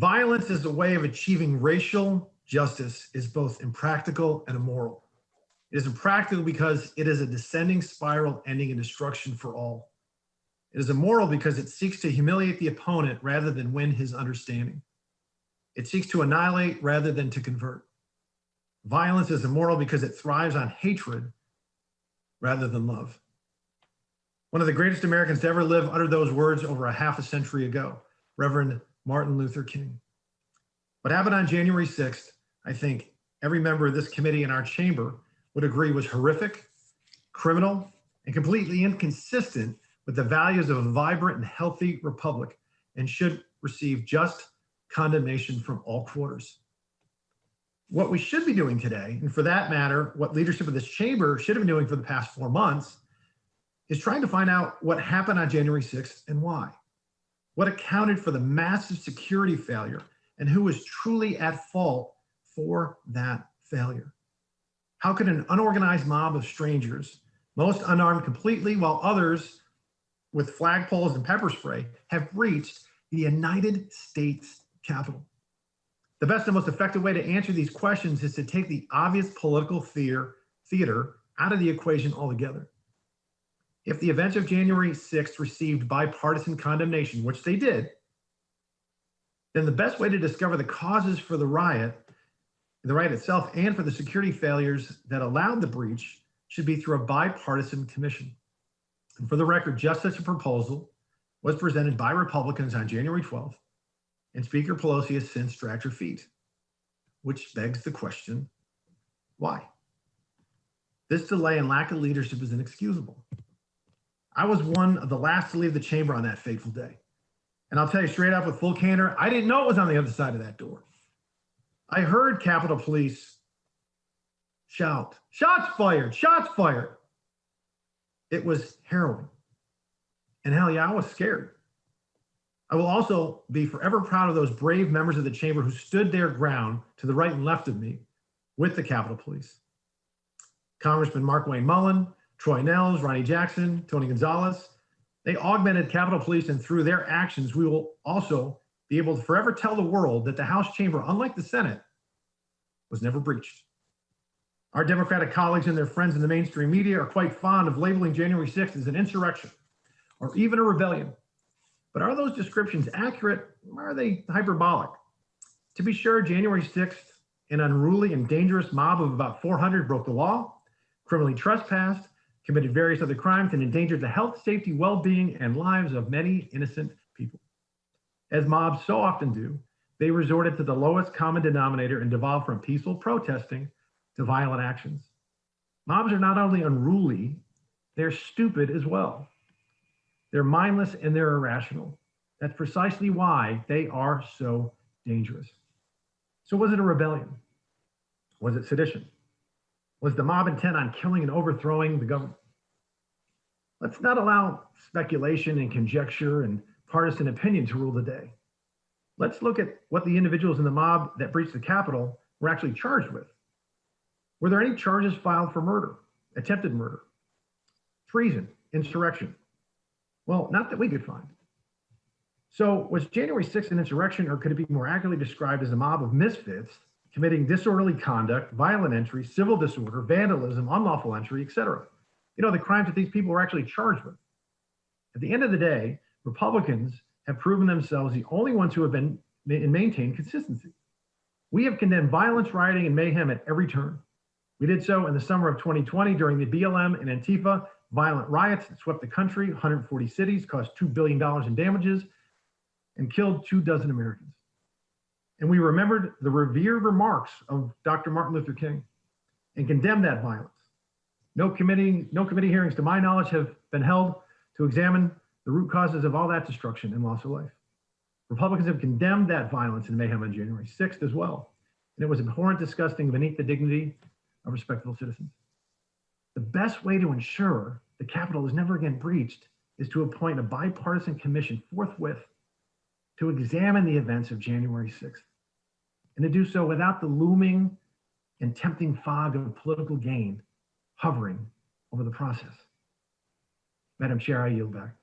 Violence as a way of achieving racial justice is both impractical and immoral. It is impractical because it is a descending spiral ending in destruction for all. It is immoral because it seeks to humiliate the opponent rather than win his understanding. It seeks to annihilate rather than to convert. Violence is immoral because it thrives on hatred rather than love. One of the greatest Americans to ever live uttered those words over a half a century ago, Reverend Martin Luther King. What happened on January 6th, I think every member of this committee in our chamber would agree was horrific, criminal, and completely inconsistent with the values of a vibrant and healthy republic, and should receive just condemnation from all quarters. What we should be doing today, and for that matter, what leadership of this chamber should have been doing for the past 4 months, is trying to find out what happened on January 6th and why. What accounted for the massive security failure and who was truly at fault for that failure. How could an unorganized mob of strangers, most unarmed completely, while others with flagpoles and pepper spray, have breached the United States Capitol? The best and most effective way to answer these questions is to take the obvious political theater out of the equation altogether. If the events of January 6th received bipartisan condemnation, which they did, then the best way to discover the causes for the riot itself and for the security failures that allowed the breach should be through a bipartisan commission. And for the record, just such a proposal was presented by Republicans on January 12th, and Speaker Pelosi has since dragged her feet, which begs the question, why? This delay and lack of leadership is inexcusable. I was one of the last to leave the chamber on that fateful day. And I'll tell you straight up with full candor, I didn't know it was on the other side of that door. I heard Capitol Police shout, "Shots fired, shots fired." It was harrowing. And hell yeah, I was scared. I will also be forever proud of those brave members of the chamber who stood their ground to the right and left of me with the Capitol Police. Congressman Mark Wayne Mullen, Troy Nehls, Ronnie Jackson, Tony Gonzalez, they augmented Capitol Police, and through their actions, we will also be able to forever tell the world that the House chamber, unlike the Senate, was never breached. Our Democratic colleagues and their friends in the mainstream media are quite fond of labeling January 6th as an insurrection or even a rebellion. But are those descriptions accurate, or are they hyperbolic? To be sure, January 6th, an unruly and dangerous mob of about 400 broke the law, criminally trespassed, committed various other crimes, and endangered the health, safety, well-being, and lives of many innocent people. As mobs so often do, they resorted to the lowest common denominator and devolved from peaceful protesting to violent actions. Mobs are not only unruly, they're stupid as well. They're mindless and they're irrational. That's precisely why they are so dangerous. So was it a rebellion? Was it sedition? Was the mob intent on killing and overthrowing the government? Let's not allow speculation and conjecture and partisan opinion to rule the day. Let's look at what the individuals in the mob that breached the Capitol were actually charged with. Were there any charges filed for murder, attempted murder, treason, insurrection? Well, not that we could find. So was January 6th an insurrection, or could it be more accurately described as a mob of misfits committing disorderly conduct, violent entry, civil disorder, vandalism, unlawful entry, etc.? You know, the crimes that these people were actually charged with. At the end of the day, Republicans have proven themselves the only ones who have been and maintained consistency. We have condemned violence, rioting, and mayhem at every turn. We did so in the summer of 2020 during the BLM and Antifa violent riots that swept the country, 140 cities, caused $2 billion in damages, and killed 24 Americans. And we remembered the revered remarks of Dr. Martin Luther King and condemned that violence. No committee hearings, to my knowledge, have been held to examine the root causes of all that destruction and loss of life. Republicans have condemned that violence and mayhem on January 6th as well. And it was abhorrent, disgusting, beneath the dignity of respectable citizens. The best way to ensure the Capitol is never again breached is to appoint a bipartisan commission forthwith to examine the events of January 6th, and to do so without the looming and tempting fog of political gain hovering over the process. Madam Chair, I yield back.